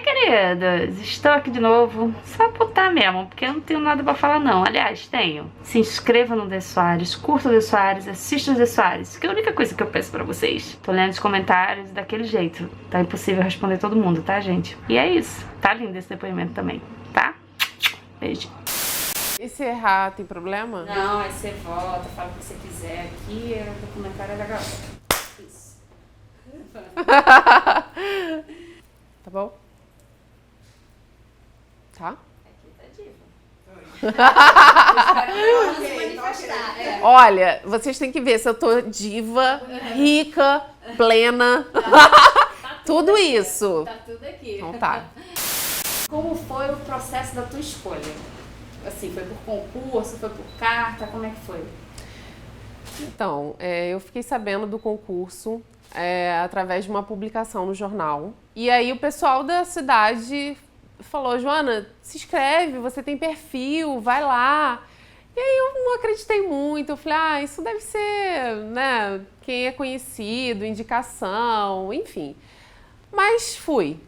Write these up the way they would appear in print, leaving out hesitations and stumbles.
queridas, estou aqui de novo, só botar mesmo, porque eu não tenho nada pra falar não. Aliás, tenho. Se inscreva no The Soares, curta o The Soares, assista o The Soares, que é a única coisa que eu peço pra vocês. Tô lendo os comentários daquele jeito, tá impossível responder todo mundo, tá, gente? E é isso, tá lindo esse depoimento também, tá? Beijo. E se errar, tem problema? Não, aí você volta, fala o que você quiser aqui, o documentário é da galera. Isso. Tá bom? Tá? Aqui tá diva. Olha, vocês têm que ver se eu tô diva, rica, plena. Tudo isso. Tá tudo aqui. Então tá. Como foi o processo da tua escolha? Assim, foi por concurso, foi por carta, como é que foi? Então, eu fiquei sabendo do concurso através de uma publicação no jornal. E aí o pessoal da cidade falou, Joana, se inscreve, você tem perfil, vai lá. E aí eu não acreditei muito, eu falei, isso deve ser, né, quem é conhecido, indicação, enfim. Mas fui.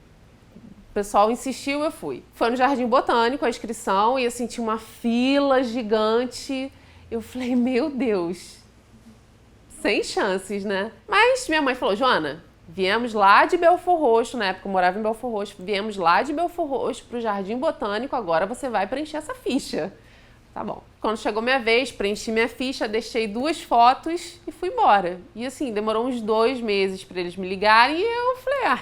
O pessoal insistiu, eu fui. Foi no Jardim Botânico a inscrição e eu senti uma fila gigante. Eu falei, meu Deus, sem chances, né? Mas minha mãe falou, Joana, viemos lá de Belford Roxo, na época eu morava em Belford Roxo, viemos lá de Belford Roxo pro Jardim Botânico, agora você vai preencher essa ficha. Tá bom. Quando chegou minha vez, preenchi minha ficha, deixei 2 fotos e fui embora. E assim, demorou uns 2 meses para eles me ligarem e eu falei,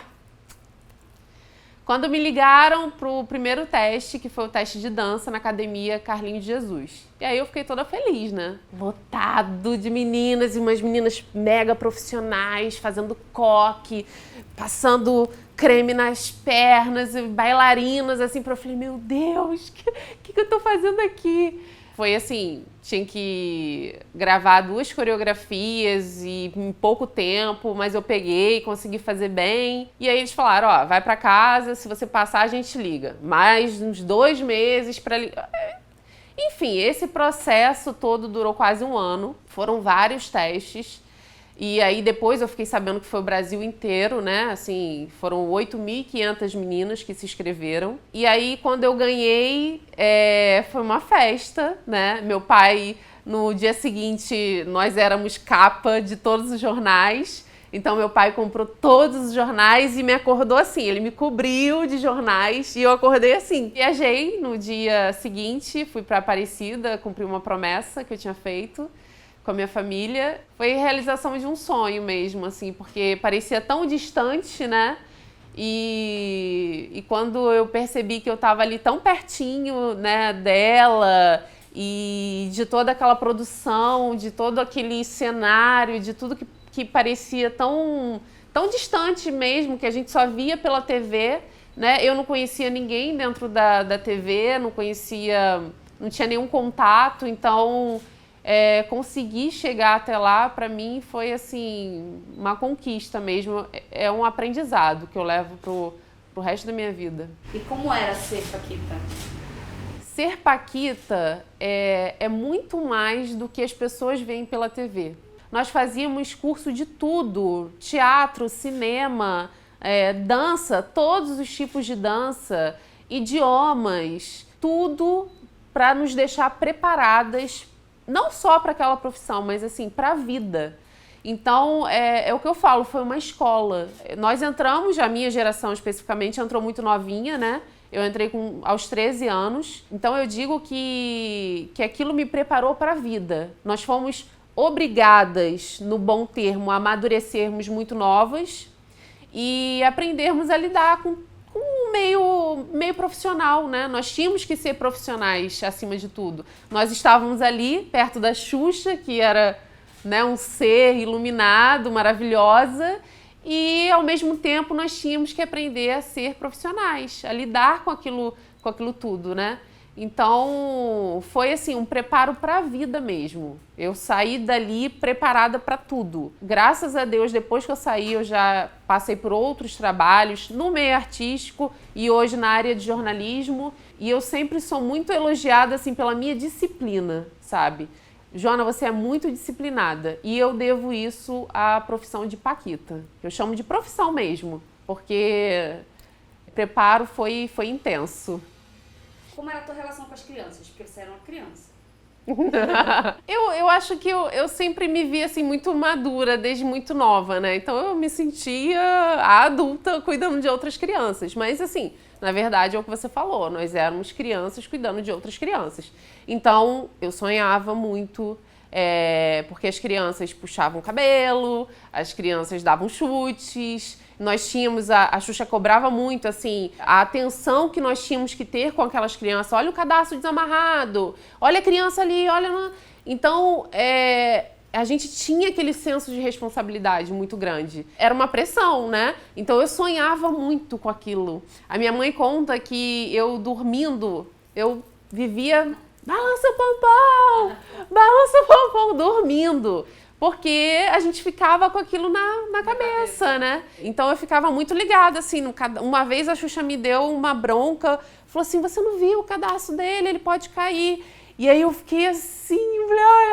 Quando me ligaram pro primeiro teste, que foi o teste de dança na academia Carlinhos de Jesus. E aí eu fiquei toda feliz, né? Lotado de meninas e umas meninas mega profissionais, fazendo coque, passando creme nas pernas, e bailarinas, assim, eu falei, meu Deus, o que eu tô fazendo aqui? Foi assim, tinha que gravar 2 coreografias e em pouco tempo, mas eu peguei, consegui fazer bem. E aí eles falaram, vai pra casa, se você passar a gente liga. Mais uns 2 meses pra ligar. Enfim, esse processo todo durou quase 1 ano. Foram vários testes. E aí depois eu fiquei sabendo que foi o Brasil inteiro, né? Assim, foram 8.500 meninas que se inscreveram. E aí quando eu ganhei, foi uma festa, né? Meu pai, no dia seguinte, nós éramos capa de todos os jornais. Então meu pai comprou todos os jornais e me acordou assim, ele me cobriu de jornais e eu acordei assim. Viajei no dia seguinte, fui para Aparecida, cumpri uma promessa que eu tinha feito com a minha família. Foi a realização de um sonho mesmo, assim, porque parecia tão distante, né? E quando eu percebi que eu estava ali tão pertinho, né, dela e de toda aquela produção, de todo aquele cenário, de tudo que parecia tão distante mesmo, que a gente só via pela TV, né? Eu não conhecia ninguém dentro da TV, não tinha nenhum contato, então conseguir chegar até lá, para mim, foi assim, uma conquista mesmo. É um aprendizado que eu levo pro resto da minha vida. E como era ser Paquita? Ser Paquita é muito mais do que as pessoas veem pela TV. Nós fazíamos curso de tudo, teatro, cinema, dança, todos os tipos de dança, idiomas, tudo para nos deixar preparadas não só para aquela profissão, mas assim, para a vida. Então, é o que eu falo, foi uma escola. Nós entramos, a minha geração especificamente, entrou muito novinha, né? Eu entrei aos 13 anos. Então, eu digo que aquilo me preparou para a vida. Nós fomos obrigadas, no bom termo, a amadurecermos muito novas e aprendermos a lidar com um meio profissional, né? Nós tínhamos que ser profissionais acima de tudo. Nós estávamos ali perto da Xuxa, que era, né, um ser iluminado, maravilhosa, e ao mesmo tempo nós tínhamos que aprender a ser profissionais, a lidar com aquilo tudo, né? Então, foi assim, um preparo para a vida mesmo. Eu saí dali preparada para tudo. Graças a Deus, depois que eu saí, eu já passei por outros trabalhos no meio artístico e hoje na área de jornalismo. E eu sempre sou muito elogiada, assim, pela minha disciplina, sabe? Joana, você é muito disciplinada. E eu devo isso à profissão de Paquita. Eu chamo de profissão mesmo, porque preparo foi intenso. Como era a tua relação com as crianças? Porque você era uma criança. Eu acho que eu sempre me vi assim muito madura desde muito nova, né? Então eu me sentia a adulta cuidando de outras crianças. Mas assim, na verdade é o que você falou, nós éramos crianças cuidando de outras crianças. Então eu sonhava muito, porque as crianças puxavam o cabelo, as crianças davam chutes. Nós tínhamos, a Xuxa cobrava muito, assim, a atenção que nós tínhamos que ter com aquelas crianças. Olha o cadastro desamarrado, olha a criança ali, olha... Então, a gente tinha aquele senso de responsabilidade muito grande. Era uma pressão, né? Então, eu sonhava muito com aquilo. A minha mãe conta que eu dormindo, eu vivia... Balança o pompom, dormindo. Porque a gente ficava com aquilo na cabeça, né? Então eu ficava muito ligada, assim. Uma vez a Xuxa me deu uma bronca, falou assim, você não viu o cadastro dele, ele pode cair. E aí eu fiquei assim,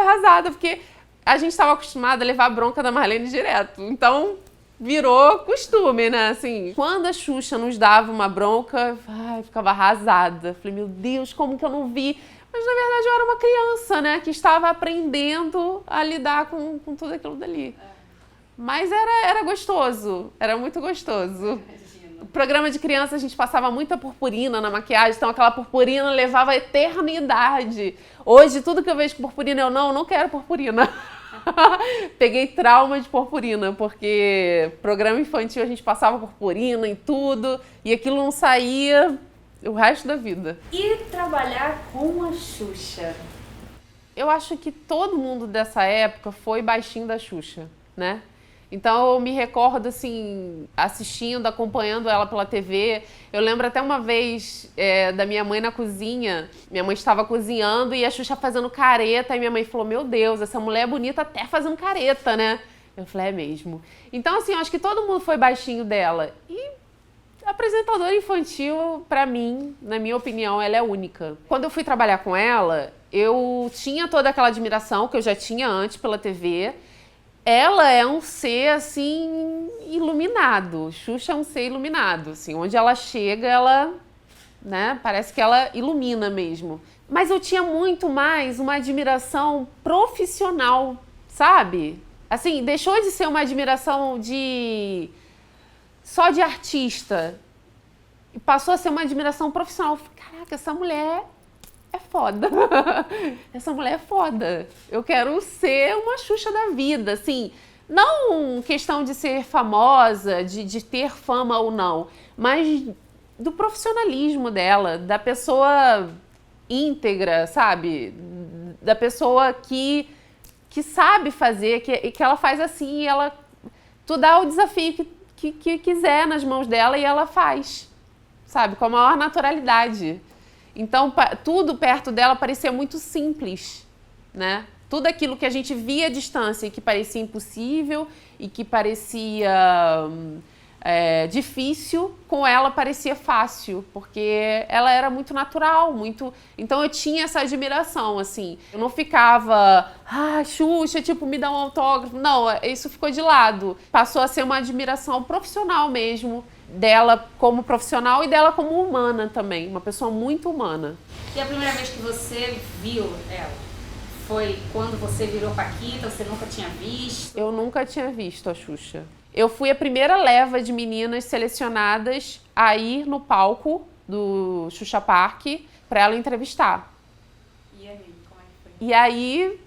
arrasada, porque a gente estava acostumada a levar a bronca da Marlene direto. Então virou costume, né? Assim, quando a Xuxa nos dava uma bronca, eu ficava arrasada. Falei, meu Deus, como que eu não vi? Mas, na verdade, eu era uma criança, né? Que estava aprendendo a lidar com tudo aquilo dali. Mas era gostoso. Era muito gostoso. O programa de criança, a gente passava muita purpurina na maquiagem. Então, aquela purpurina levava eternidade. Hoje, tudo que eu vejo com purpurina, eu não quero purpurina. Peguei trauma de purpurina, porque programa infantil a gente passava purpurina em tudo. E aquilo não saía... o resto da vida. E trabalhar com a Xuxa? Eu acho que todo mundo dessa época foi baixinho da Xuxa, né? Então eu me recordo, assim, assistindo, acompanhando ela pela TV. Eu lembro até uma vez da minha mãe na cozinha. Minha mãe estava cozinhando e a Xuxa fazendo careta. E minha mãe falou, meu Deus, essa mulher é bonita até fazendo careta, né? Eu falei, é mesmo. Então, assim, eu acho que todo mundo foi baixinho dela. E apresentadora infantil, pra mim, na minha opinião, ela é única. Quando eu fui trabalhar com ela, eu tinha toda aquela admiração que eu já tinha antes pela TV. Ela é um ser, assim, iluminado. Xuxa é um ser iluminado, assim. Onde ela chega, ela, né, parece que ela ilumina mesmo. Mas eu tinha muito mais uma admiração profissional, sabe? Assim, deixou de ser uma admiração só de artista, e passou a ser uma admiração profissional. Caraca, essa mulher é foda. Essa mulher é foda. Eu quero ser uma Xuxa da vida, assim. Não questão de ser famosa, de ter fama ou não, mas do profissionalismo dela, da pessoa íntegra, sabe? Da pessoa que sabe fazer, que ela faz assim, tu dá o desafio que quiser nas mãos dela e ela faz, sabe? Com a maior naturalidade. Então, tudo perto dela parecia muito simples, né? Tudo aquilo que a gente via à distância e que parecia impossível e que parecia difícil, com ela parecia fácil, porque ela era muito natural, muito... Então eu tinha essa admiração, assim. Eu não ficava, Xuxa, tipo, me dá um autógrafo. Não, isso ficou de lado. Passou a ser uma admiração profissional mesmo, dela como profissional e dela como humana também, uma pessoa muito humana. E a primeira vez que você viu ela? Foi quando você virou Paquita, você nunca tinha visto? Eu nunca tinha visto a Xuxa. Eu fui a primeira leva de meninas selecionadas a ir no palco do Xuxa Park para ela entrevistar. E aí, como é que foi? E aí,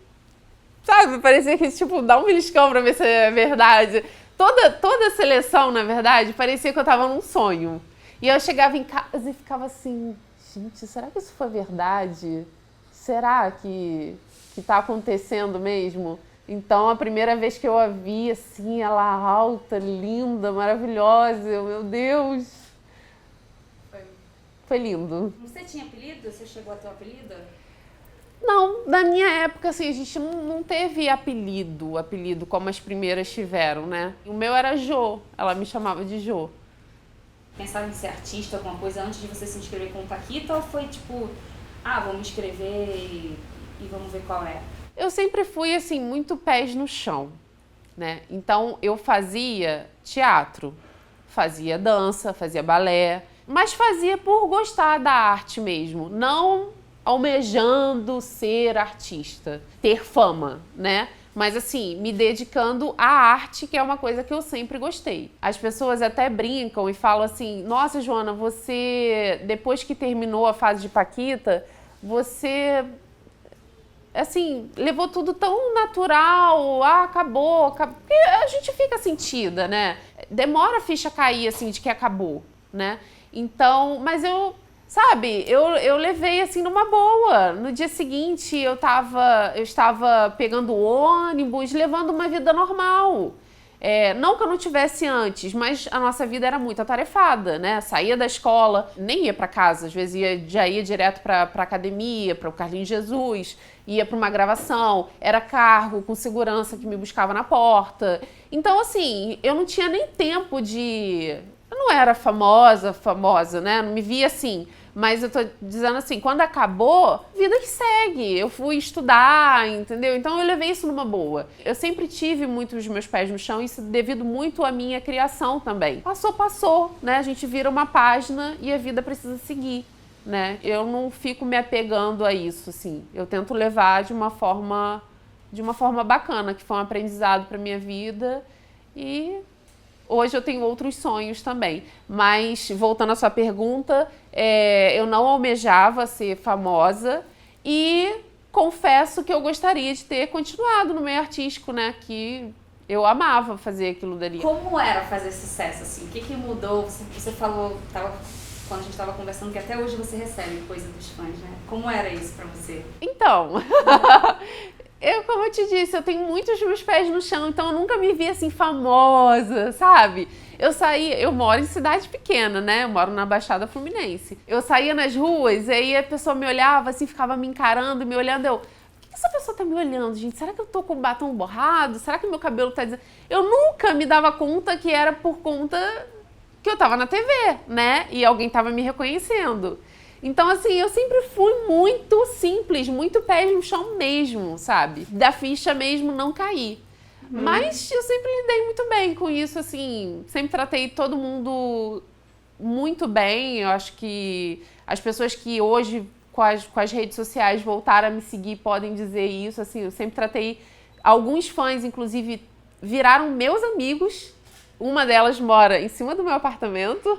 sabe, parecia que, tipo, dá um beliscão pra ver se é verdade. Toda a seleção, na verdade, parecia que eu tava num sonho. E eu chegava em casa e ficava assim, gente, será que isso foi verdade? Será que tá acontecendo mesmo? Então, a primeira vez que eu a vi, assim, ela alta, linda, maravilhosa, meu Deus. Foi lindo. Você tinha apelido? Você chegou a ter um apelido? Não, na minha época, assim, a gente não teve apelido como as primeiras tiveram, né? O meu era Jo, ela me chamava de Jo. Pensava em ser artista, alguma coisa, antes de você se inscrever como Paquita? Ou foi tipo, vou me inscrever e vamos ver qual é? Eu sempre fui, assim, muito pés no chão, né? Então, eu fazia teatro, fazia dança, fazia balé, Mas fazia por gostar da arte mesmo, não almejando ser artista, ter fama, né? Mas assim, me dedicando à arte, que é uma coisa que eu sempre gostei. As pessoas até brincam e falam assim: nossa, Joana, você, depois que terminou a fase de Paquita, você, assim, levou tudo tão natural, acabou. E a gente fica sentida, né? Demora a ficha cair, assim, de que acabou, né? Então, mas sabe, eu levei assim numa boa. No dia seguinte eu estava pegando ônibus, levando uma vida normal. Não que eu não tivesse antes, mas a nossa vida era muito atarefada, né? Saía da escola, nem ia para casa, às vezes já ia direto para academia, para o Carlinhos Jesus, ia para uma gravação, era carro com segurança que me buscava na porta. Então, assim, eu não tinha nem tempo de... Eu não era famosa, né? Não me via assim. Mas eu tô dizendo assim, quando acabou, vida que segue. Eu fui estudar, entendeu? Então eu levei isso numa boa. Eu sempre tive muito os meus pés no chão, isso devido muito à minha criação também. Passou, né? A gente vira uma página e a vida precisa seguir, né? Eu não fico me apegando a isso, assim. Eu tento levar de uma forma bacana, que foi um aprendizado para minha vida e... Hoje eu tenho outros sonhos também, mas voltando à sua pergunta, eu não almejava ser famosa e confesso que eu gostaria de ter continuado no meio artístico, né, que eu amava fazer aquilo dali. Como era fazer sucesso, assim? O que mudou? Você falou, quando a gente estava conversando, que até hoje você recebe coisa dos fãs, né? Como era isso pra você? Então... como eu te disse, eu tenho muitos meus pés no chão, então eu nunca me vi assim famosa, sabe? Eu moro em cidade pequena, né? Eu moro na Baixada Fluminense. Eu saía nas ruas e aí a pessoa me olhava assim, ficava me encarando, me olhando, por que essa pessoa tá me olhando, gente? Será que eu tô com batom borrado? Será que meu cabelo tá dizendo... Eu nunca me dava conta que era por conta que eu tava na TV, né? E alguém tava me reconhecendo. Então, assim, eu sempre fui muito simples, muito pés no chão mesmo, sabe? Da ficha mesmo não cair. Mas eu sempre lidei muito bem com isso, assim, sempre tratei todo mundo muito bem. Eu acho que as pessoas que hoje, com as redes sociais, voltaram a me seguir, podem dizer isso, assim, eu sempre tratei... Alguns fãs, inclusive, viraram meus amigos. Uma delas mora em cima do meu apartamento.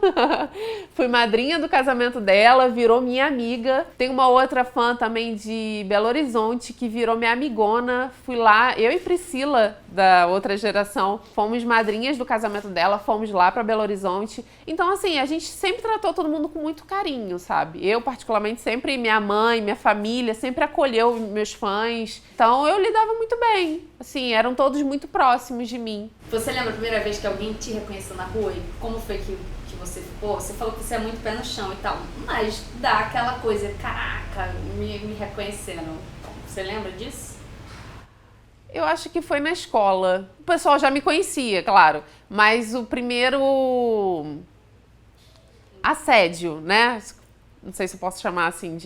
Fui madrinha do casamento dela, virou minha amiga. Tem uma outra fã também de Belo Horizonte que virou minha amigona. Fui lá, eu e Priscila, da outra geração, fomos madrinhas do casamento dela, fomos lá pra Belo Horizonte. Então, assim, a gente sempre tratou todo mundo com muito carinho, sabe? Eu, particularmente, sempre, minha mãe, minha família, sempre acolheu meus fãs. Então, eu lidava muito bem. Assim, eram todos muito próximos de mim. Você lembra a primeira vez que alguém te reconheceu na rua e como foi que você ficou? Você falou que você é muito pé no chão e tal, mas dá aquela coisa, caraca, me reconhecendo. Você lembra disso? Eu acho que foi na escola. O pessoal já me conhecia, claro, mas o primeiro assédio, né? Não sei se eu posso chamar assim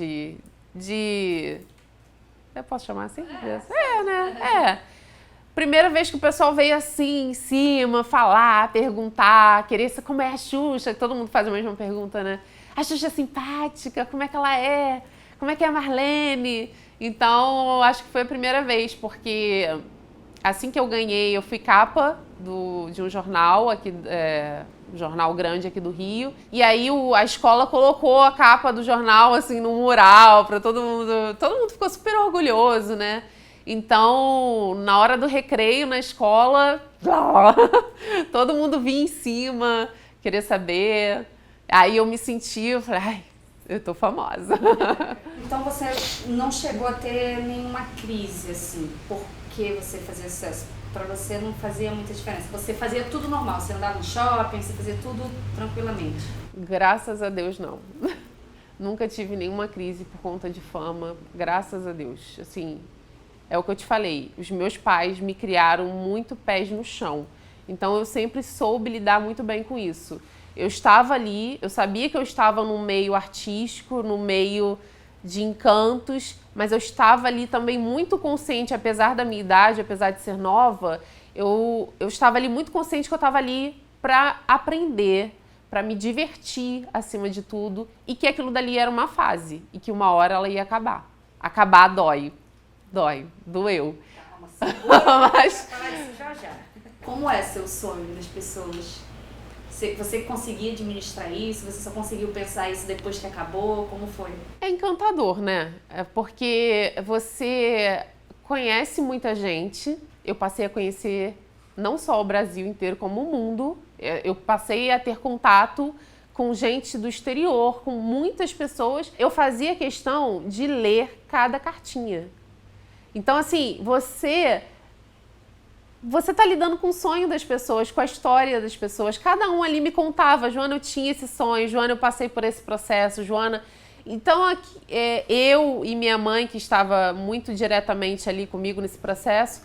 Eu posso chamar assim? Né? Primeira vez que o pessoal veio assim, em cima, falar, perguntar, querer saber como é a Xuxa, que todo mundo faz a mesma pergunta, né? A Xuxa é simpática, como é que ela é? Como é que é a Marlene? Então, acho que foi a primeira vez, porque assim que eu ganhei, eu fui capa de um jornal aqui, um jornal grande aqui do Rio. E aí a escola colocou a capa do jornal assim no mural para todo mundo. Todo mundo ficou super orgulhoso, né? Então, na hora do recreio na escola, todo mundo vinha em cima, queria saber. Aí eu me senti, eu falei, ai, eu tô famosa. Então você não chegou a ter nenhuma crise, assim, porque você fazia sucesso? Pra você não fazia muita diferença? Você fazia tudo normal, você andava no shopping, você fazia tudo tranquilamente? Graças a Deus, não. Nunca tive nenhuma crise por conta de fama, graças a Deus. Assim, é o que eu te falei, os meus pais me criaram muito pés no chão. Então eu sempre soube lidar muito bem com isso. Eu estava ali, eu sabia que eu estava num meio artístico, no meio de encantos, mas eu estava ali também muito consciente, apesar da minha idade, apesar de ser nova, eu estava ali muito consciente que eu estava ali para aprender, para me divertir acima de tudo, e que aquilo dali era uma fase, e que uma hora ela ia acabar. Acabar dói. Doeu. Calma, segura. Mas... Falar isso já já. Como é seu sonho das pessoas? Você conseguia administrar isso? Você só conseguiu pensar isso depois que acabou? Como foi? É encantador, né? É porque você conhece muita gente. Eu passei a conhecer não só o Brasil inteiro, como o mundo. Eu passei a ter contato com gente do exterior, com muitas pessoas. Eu fazia questão de ler cada cartinha. Então, assim, você tá lidando com o sonho das pessoas, com a história das pessoas. Cada um ali me contava, Joana, eu tinha esse sonho, Joana, eu passei por esse processo, Joana... Então, eu e minha mãe, que estava muito diretamente ali comigo nesse processo,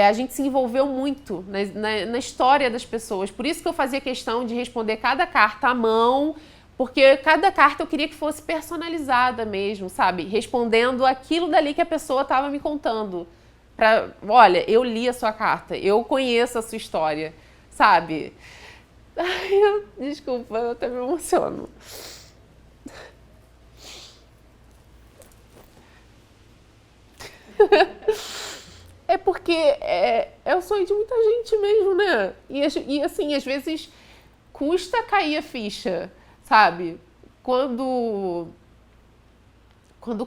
a gente se envolveu muito na história das pessoas. Por isso que eu fazia questão de responder cada carta à mão, porque cada carta eu queria que fosse personalizada mesmo, sabe? Respondendo aquilo dali que a pessoa estava me contando. Olha, eu li a sua carta, eu conheço a sua história, sabe? Ai, desculpa, eu até me emociono. É porque é o sonho de muita gente mesmo, né? E assim, às vezes custa cair a ficha, sabe? Quando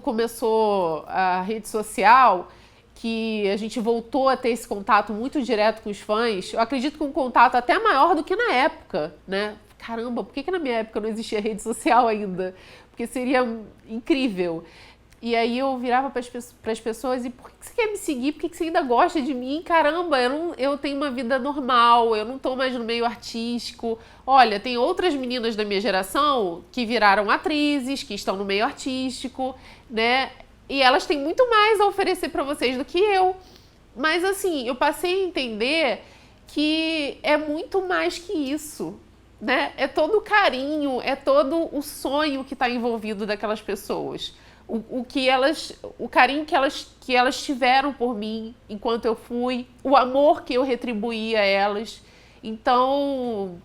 começou a rede social, que a gente voltou a ter esse contato muito direto com os fãs, eu acredito que um contato até maior do que na época, né? Caramba, por que na minha época não existia rede social ainda? Porque seria incrível. E aí eu virava para as pessoas, e por que você quer me seguir? Por que você ainda gosta de mim? Caramba, eu tenho uma vida normal, eu não estou mais no meio artístico. Olha, tem outras meninas da minha geração que viraram atrizes, que estão no meio artístico, né? E elas têm muito mais a oferecer para vocês do que eu. Mas assim, eu passei a entender que é muito mais que isso, né? É todo o carinho, é todo o sonho que está envolvido daquelas pessoas. O carinho que elas tiveram por mim enquanto eu fui, o amor que eu retribuí a elas. Então,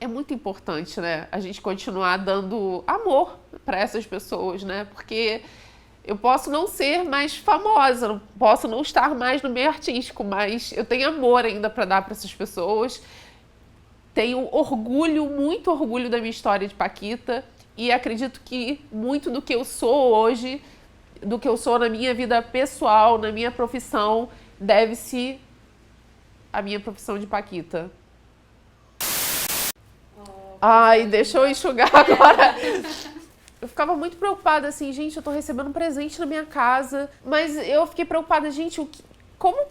é muito importante, né? A gente continuar dando amor para essas pessoas, né? Porque eu posso não ser mais famosa, posso não estar mais no meio artístico, mas eu tenho amor ainda para dar para essas pessoas. Tenho orgulho, muito orgulho da minha história de Paquita. E acredito que muito do que eu sou hoje, do que eu sou na minha vida pessoal, na minha profissão, deve-se à minha profissão de Paquita. Ai, deixa eu enxugar agora. Eu ficava muito preocupada, assim, gente, eu tô recebendo um presente na minha casa. Mas eu fiquei preocupada, gente,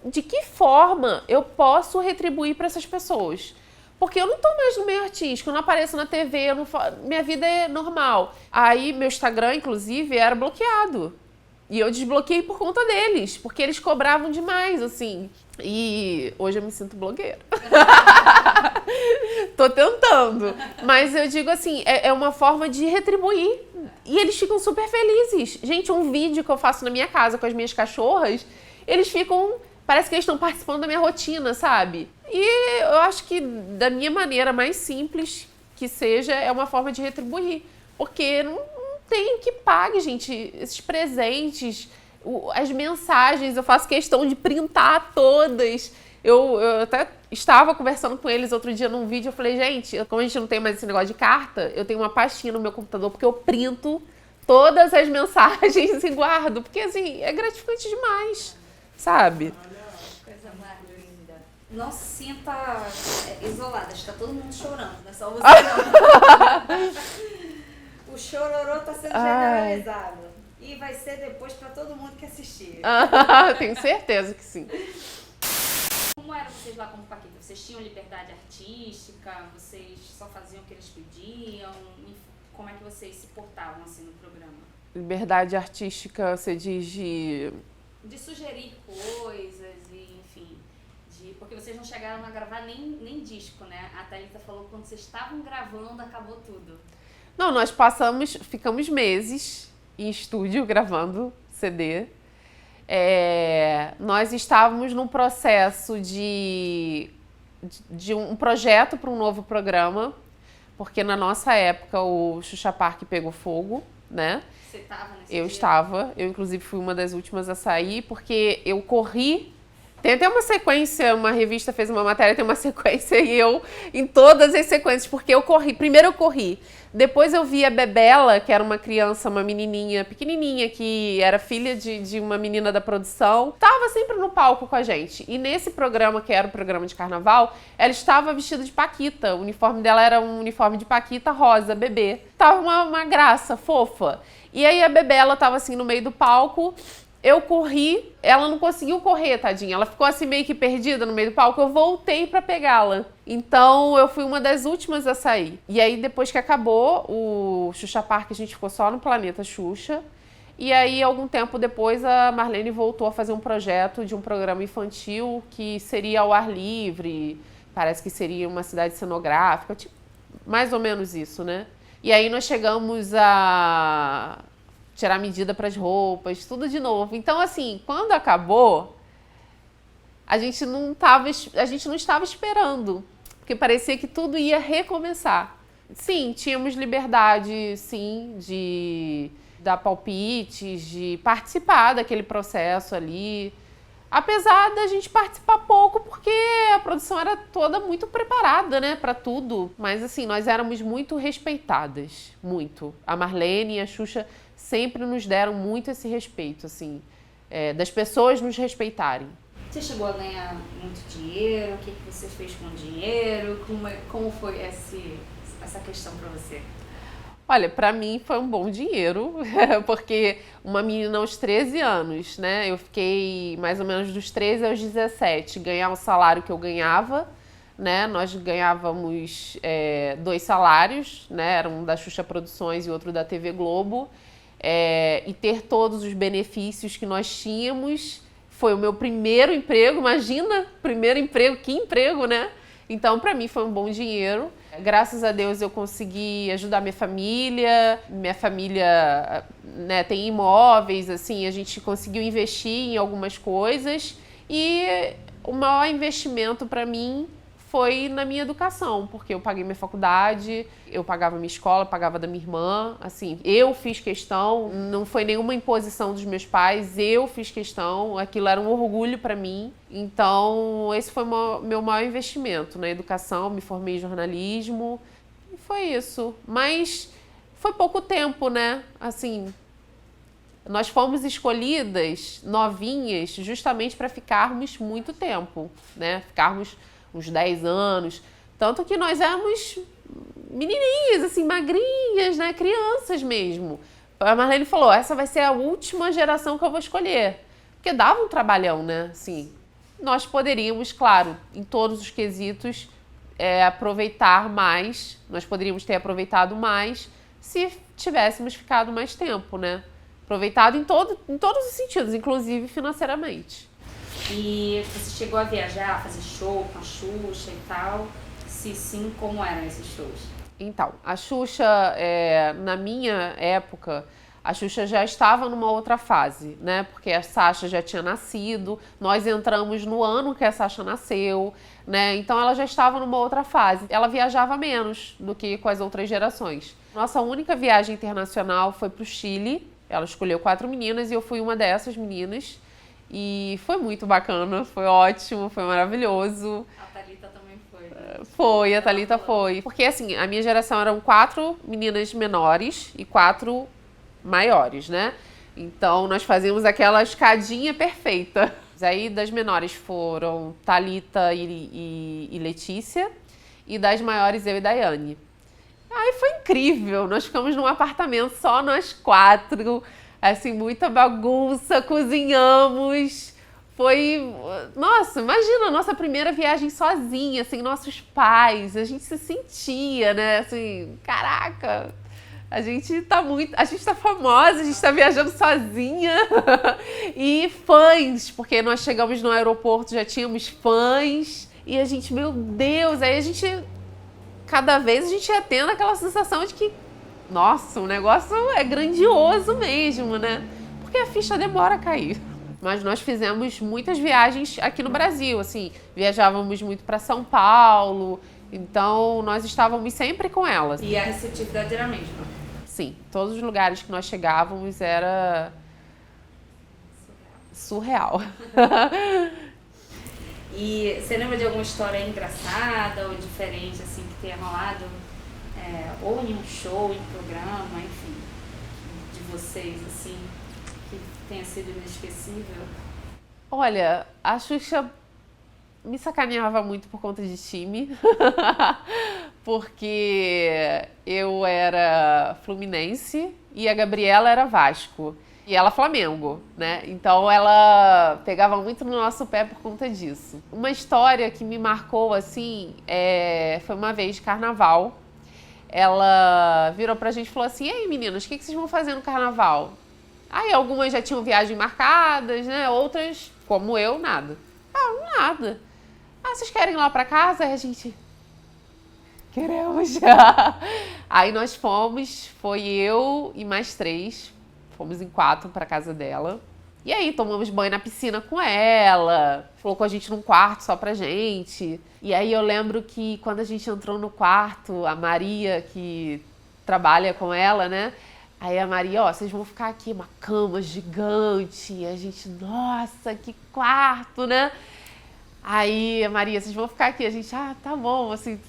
de que forma eu posso retribuir para essas pessoas? Porque eu não tô mais no meio artístico, eu não apareço na TV, minha vida é normal. Aí meu Instagram, inclusive, era bloqueado. E eu desbloqueei por conta deles, porque eles cobravam demais, assim. E hoje eu me sinto blogueira. Tô tentando. Mas eu digo assim, é uma forma de retribuir. E eles ficam super felizes. Gente, um vídeo que eu faço na minha casa com as minhas cachorras, eles ficam... Parece que eles estão participando da minha rotina, sabe? E eu acho que da minha maneira mais simples que seja, é uma forma de retribuir. Porque não tem que pague, gente, esses presentes, as mensagens, eu faço questão de printar todas. Eu até estava conversando com eles outro dia num vídeo, eu falei, gente, como a gente não tem mais esse negócio de carta, eu tenho uma pastinha no meu computador, porque eu printo todas as mensagens e guardo. Porque, assim, é gratificante demais, sabe? Não se sinta isolada, está todo mundo chorando, não é só você não. O chororô está sendo generalizado. E vai ser depois para todo mundo que assistir. Tenho certeza que sim. Como eram vocês lá como Paquita? Vocês tinham liberdade artística? Vocês só faziam o que eles pediam? Como é que vocês se portavam assim no programa? Liberdade artística, você diz de sugerir coisas e, enfim... Porque vocês não chegaram a gravar nem disco, né? A Thalita falou que quando vocês estavam gravando, acabou tudo. Não, nós ficamos meses em estúdio gravando CD. Nós estávamos num processo de um projeto para um novo programa, porque na nossa época o Xuxa Park pegou fogo, né? Você estava nesse Eu dia? estava, eu inclusive fui uma das últimas a sair, porque eu corri. Tem até uma sequência, uma revista fez uma matéria, tem uma sequência e eu em todas as sequências, porque eu corri. Primeiro eu corri, depois eu vi a Bebela, que era uma criança, uma menininha pequenininha, que era filha de uma menina da produção, tava sempre no palco com a gente. E nesse programa, que era o programa de carnaval, ela estava vestida de Paquita. O uniforme dela era um uniforme de Paquita rosa, bebê. Tava uma graça, fofa. E aí a Bebela tava assim no meio do palco. Eu corri, ela não conseguiu correr, tadinha. Ela ficou assim meio que perdida no meio do palco. Eu voltei pra pegá-la. Então eu fui uma das últimas a sair. E aí depois que acabou o Xuxa Park, a gente ficou só no Planeta Xuxa. E aí algum tempo depois a Marlene voltou a fazer um projeto de um programa infantil que seria ao ar livre. Parece que seria uma cidade cenográfica, tipo, mais ou menos isso, né? E aí nós chegamos a tirar medida para as roupas, tudo de novo. Então, assim, quando acabou, a gente não estava esperando, porque parecia que tudo ia recomeçar. Sim, tínhamos liberdade, sim, de dar palpites, de participar daquele processo ali. Apesar da gente participar pouco, porque a produção era toda muito preparada, né, para tudo. Mas, assim, nós éramos muito respeitadas, muito. A Marlene e a Xuxa sempre nos deram muito esse respeito, assim, das pessoas nos respeitarem. Você chegou a ganhar muito dinheiro? O que você fez com o dinheiro? Como foi essa questão para você? Olha, para mim foi um bom dinheiro, porque uma menina aos 13 anos, né? Eu fiquei mais ou menos dos 13 aos 17, ganhar o salário que eu ganhava, né? Nós ganhávamos 2 salários, né? Era um da Xuxa Produções e outro da TV Globo. E ter todos os benefícios que nós tínhamos. Foi o meu primeiro emprego, imagina, primeiro emprego, que emprego, né? Então, para mim foi um bom dinheiro. Graças a Deus eu consegui ajudar minha família. Minha família, né, tem imóveis, assim, a gente conseguiu investir em algumas coisas. E o maior investimento para mim foi na minha educação, porque eu paguei minha faculdade, eu pagava minha escola, pagava da minha irmã, assim, eu fiz questão, não foi nenhuma imposição dos meus pais, eu fiz questão, aquilo era um orgulho para mim. Então, esse foi o meu maior investimento na educação, me formei em jornalismo, e foi isso. Mas foi pouco tempo, né? Assim, nós fomos escolhidas novinhas justamente para ficarmos muito tempo, né? Ficarmos uns 10 anos, tanto que nós éramos menininhas, assim, magrinhas, né, crianças mesmo. A Marlene falou, essa vai ser a última geração que eu vou escolher, porque dava um trabalhão, né, assim. Nós poderíamos, claro, em todos os quesitos, aproveitar mais, nós poderíamos ter aproveitado mais se tivéssemos ficado mais tempo, né, aproveitado em todos os sentidos, inclusive financeiramente. E você chegou a viajar, fazer show com a Xuxa e tal? Se sim, como eram esses shows? Então, a Xuxa, na minha época, a Xuxa já estava numa outra fase, né? Porque a Sasha já tinha nascido, nós entramos no ano que a Sasha nasceu, né? Então ela já estava numa outra fase. Ela viajava menos do que com as outras gerações. Nossa única viagem internacional foi para o Chile. Ela escolheu 4 meninas e eu fui uma dessas meninas. E foi muito bacana, foi ótimo, foi maravilhoso. A Thalita também foi. Foi, a Thalita foi. Porque assim, a minha geração eram 4 meninas menores e 4 maiores, né? Então nós fazíamos aquela escadinha perfeita. Aí das menores foram Thalita e Letícia. E das maiores eu e Daiane. Aí foi incrível, nós ficamos num apartamento só nós 4. Assim, muita bagunça, cozinhamos, foi... Nossa, imagina a nossa primeira viagem sozinha, sem nossos pais, a gente se sentia, né, assim, caraca, a gente tá famosa, a gente tá viajando sozinha, e fãs, porque nós chegamos no aeroporto, já tínhamos fãs, e a gente, meu Deus, aí a gente, cada vez a gente ia tendo aquela sensação de que nossa, o negócio é grandioso mesmo, né? Porque a ficha demora a cair. Mas nós fizemos muitas viagens aqui no Brasil, assim, viajávamos muito para São Paulo Então, nós estávamos sempre com elas. E a receptividade era a mesma? Sim, todos os lugares que nós chegávamos era surreal. E você lembra de alguma história engraçada ou diferente, assim, que tenha rolado? Ou em um show, em programa, enfim, de vocês, assim, que tenha sido inesquecível? Olha, a Xuxa me sacaneava muito por conta de time, porque eu era Fluminense e a Gabriela era Vasco. E ela Flamengo, né? Então ela pegava muito no nosso pé por conta disso. Uma história que me marcou, assim, foi uma vez de carnaval. Ela virou pra gente e falou assim: "E aí, meninas, o que vocês vão fazer no carnaval?" Aí algumas já tinham viagem marcadas, né? Outras, como eu, nada. Nada. Vocês querem ir lá pra casa? Aí a gente... Queremos. Aí nós fomos, foi eu e mais 3. Fomos em 4 pra casa dela. E aí tomamos banho na piscina com ela. Colocou a gente num quarto só pra gente. E aí eu lembro que quando a gente entrou no quarto, a Maria, que trabalha com ela, né? Aí a Maria, vocês vão ficar aqui, uma cama gigante. E a gente, nossa, que quarto, né? Aí a Maria, vocês vão ficar aqui. A gente, tá bom, assim.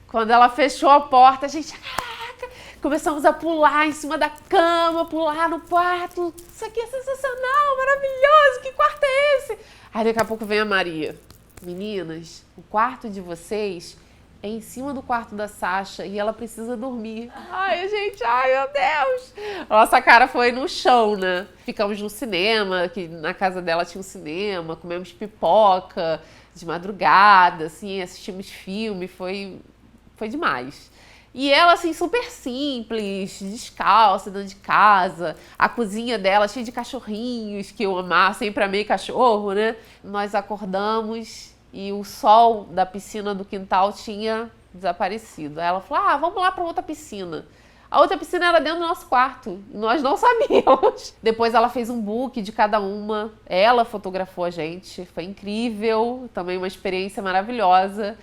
Quando ela fechou a porta, a gente, começamos a pular em cima da cama, pular no quarto. Isso aqui é sensacional, maravilhoso, que quarto é esse? Aí daqui a pouco vem a Maria. Meninas, o quarto de vocês é em cima do quarto da Sasha e ela precisa dormir. Ai, gente, meu Deus. Nossa cara foi no chão, né? Ficamos no cinema, que na casa dela tinha um cinema, comemos pipoca de madrugada, assim, assistimos filme, foi demais. E ela, assim, super simples, descalça, dentro de casa. A cozinha dela cheia de cachorrinhos, que eu amava, sempre amei cachorro, né? Nós acordamos e o sol da piscina do quintal tinha desaparecido. Aí ela falou, vamos lá para outra piscina. A outra piscina era dentro do nosso quarto, e nós não sabíamos. Depois ela fez um book de cada uma, ela fotografou a gente, foi incrível, também uma experiência maravilhosa.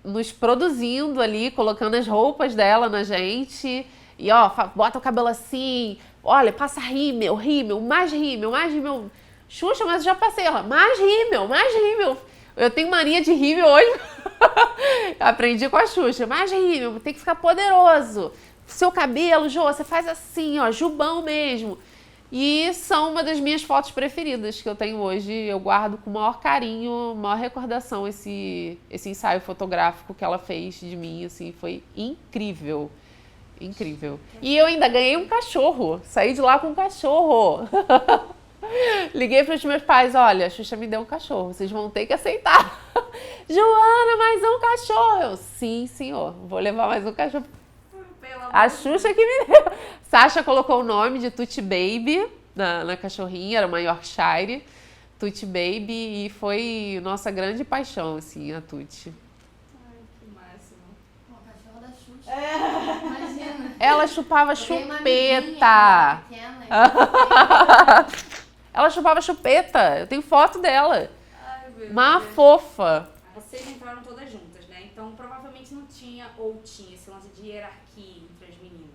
Nos produzindo ali, colocando as roupas dela na gente. E bota o cabelo assim, olha, passa rímel, mais rímel. Xuxa, mas eu já passei. Ela, mais rímel. Eu tenho mania de rímel hoje. Aprendi com a Xuxa, mais rímel, tem que ficar poderoso. Seu cabelo, Jô, você faz assim, jubão mesmo. E são uma das minhas fotos preferidas que eu tenho hoje. Eu guardo com o maior carinho, maior recordação esse ensaio fotográfico que ela fez de mim, assim, foi incrível. Incrível. E eu ainda ganhei um cachorro, saí de lá com um cachorro. Liguei para os meus pais, olha, a Xuxa me deu um cachorro, vocês vão ter que aceitar. Joana, mais um cachorro. Eu, sim, senhor, vou levar mais um cachorro. A Xuxa que me deu. Sasha colocou o nome de Tutti Baby na cachorrinha, era uma Yorkshire, Tutti Baby, e foi nossa grande paixão, assim, a Tutti. Ai, que máximo. O cachorro da Xuxa. Imagina. Ela chupava chupeta. Ela chupava chupeta, eu tenho foto dela. Ai, meu Uma Deus. fofa. Vocês entraram todas juntas, né? Então provavelmente não tinha ou tinha esse lance de hierarquia entre as meninas.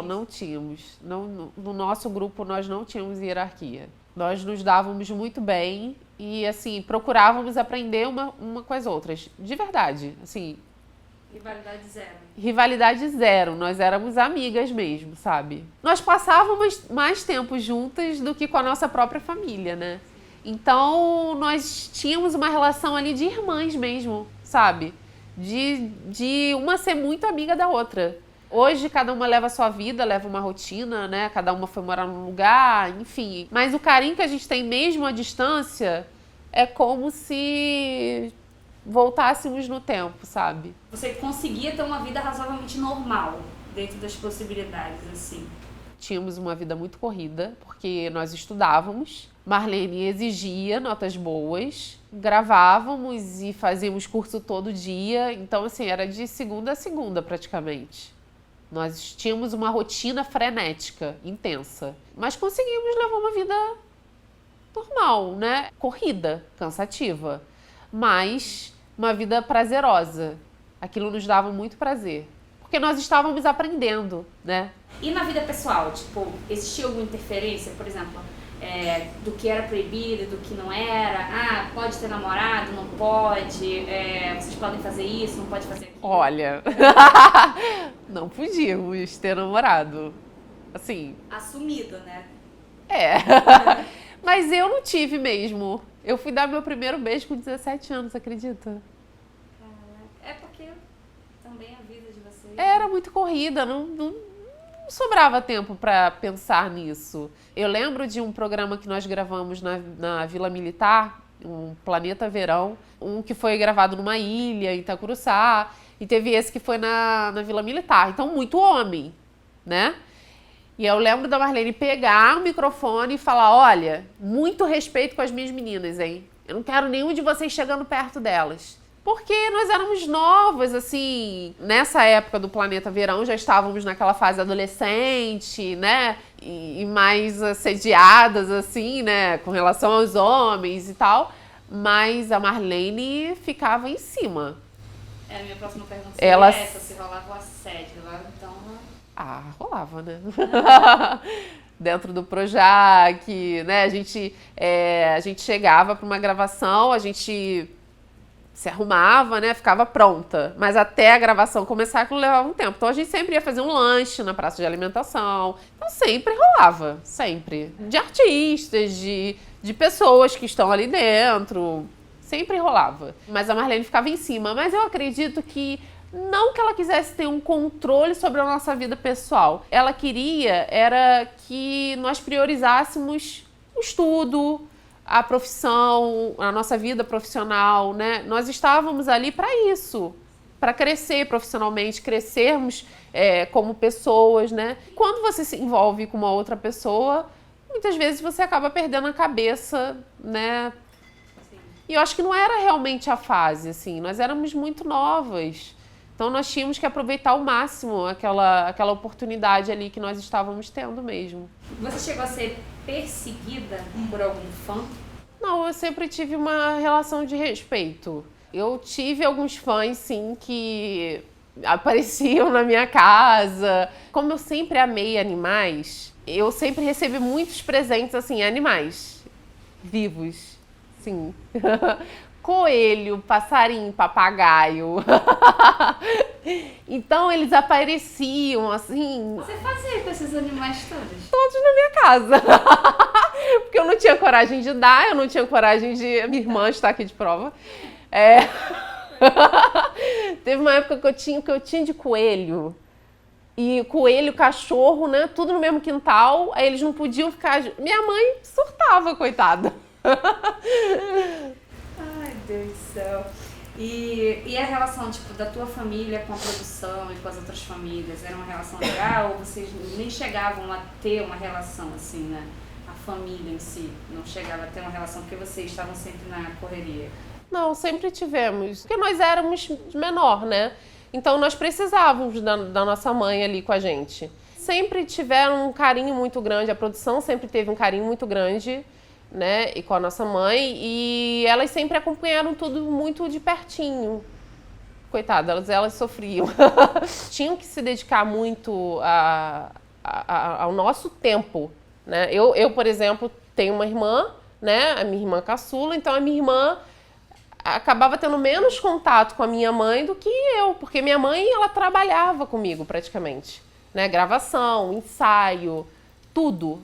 Não tínhamos. No nosso grupo nós não tínhamos hierarquia. Nós nos dávamos muito bem e, assim, procurávamos aprender uma com as outras. De verdade, assim. Rivalidade zero. Rivalidade zero. Nós éramos amigas mesmo, sabe? Nós passávamos mais tempo juntas do que com a nossa própria família, né? Então, nós tínhamos uma relação ali de irmãs mesmo, sabe? De uma ser muito amiga da outra. Hoje, cada uma leva a sua vida, leva uma rotina, né? Cada uma foi morar num lugar, enfim. Mas o carinho que a gente tem mesmo à distância é como se voltássemos no tempo, sabe? Você conseguia ter uma vida razoavelmente normal, dentro das possibilidades, assim. Tínhamos uma vida muito corrida, porque nós estudávamos. Marlene exigia notas boas, gravávamos e fazíamos curso todo dia. Então, assim, era de segunda a segunda, praticamente. Nós tínhamos uma rotina frenética, intensa. Mas conseguimos levar uma vida normal, né? Corrida, cansativa. Mas uma vida prazerosa. Aquilo nos dava muito prazer. Porque nós estávamos aprendendo, né? E na vida pessoal, tipo, existia alguma interferência, por exemplo, do que era proibido, do que não era? Ah, pode ter namorado, não pode? Vocês podem fazer isso, não pode fazer aquilo? Olha, não podíamos ter namorado. Assim... Assumido, né? Mas eu não tive mesmo. Eu fui dar meu primeiro beijo com 17 anos, acredita? É porque também a vida de vocês... Era muito corrida, não sobrava tempo para pensar nisso. Eu lembro de um programa que nós gravamos na Vila Militar, um Planeta Verão, um que foi gravado numa ilha, em Itacuruçá, e teve esse que foi na Vila Militar. Então, muito homem, né? E eu lembro da Marlene pegar o microfone e falar, olha, muito respeito com as minhas meninas, hein? Eu não quero nenhum de vocês chegando perto delas. Porque nós éramos novas, assim, nessa época do Planeta Verão, já estávamos naquela fase adolescente, né? E mais assediadas, assim, né? Com relação aos homens e tal. Mas a Marlene ficava em cima. A minha próxima pergunta seria essa, se rolava o assédio lá, então... Ah, rolava, né? Dentro do Projac, né? A gente chegava para uma gravação, a gente se arrumava, né? Ficava pronta. Mas até a gravação começar, aquilo levava um tempo. Então a gente sempre ia fazer um lanche na praça de alimentação. Então sempre rolava, sempre. De artistas, de pessoas que estão ali dentro. Sempre rolava. Mas a Marlene ficava em cima. Mas eu acredito que não que ela quisesse ter um controle sobre a nossa vida pessoal. Ela queria era que nós priorizássemos o estudo, a profissão, a nossa vida profissional, né? Nós estávamos ali para isso, para crescer profissionalmente, crescermos como pessoas, né? Quando você se envolve com uma outra pessoa, muitas vezes você acaba perdendo a cabeça, né? Sim. E eu acho que não era realmente a fase, assim, nós éramos muito novas. Então nós tínhamos que aproveitar ao máximo aquela oportunidade ali que nós estávamos tendo mesmo. Você chegou a ser perseguida por algum fã? Não, eu sempre tive uma relação de respeito. Eu tive alguns fãs, sim, que apareciam na minha casa. Como eu sempre amei animais, eu sempre recebi muitos presentes, assim, animais vivos, sim. Coelho, passarinho, papagaio. Então eles apareciam assim. Você fazia com esses animais todos? Todos na minha casa. Porque eu não tinha coragem de dar, eu não tinha coragem de. Minha irmã está aqui de prova. Teve uma época que eu tinha de coelho. E coelho, cachorro, né? Tudo no mesmo quintal. Aí eles não podiam ficar. Minha mãe surtava, coitada. Ai, Deus do céu. E a relação, tipo, da tua família com a produção e com as outras famílias? Era uma relação legal ou vocês nem chegavam a ter uma relação, assim, né? A família em si não chegava a ter uma relação porque vocês estavam sempre na correria? Não, sempre tivemos. Porque nós éramos menor, né? Então nós precisávamos da nossa mãe ali com a gente. Sempre tiveram um carinho muito grande, a produção sempre teve um carinho muito grande, né, e com a nossa mãe, e elas sempre acompanharam tudo muito de pertinho. Coitadas, elas sofriam. Tinham que se dedicar muito ao nosso tempo, né? Eu, por exemplo, tenho uma irmã, né, a minha irmã caçula, então a minha irmã acabava tendo menos contato com a minha mãe do que eu, porque minha mãe, ela trabalhava comigo praticamente, né, gravação, ensaio, tudo.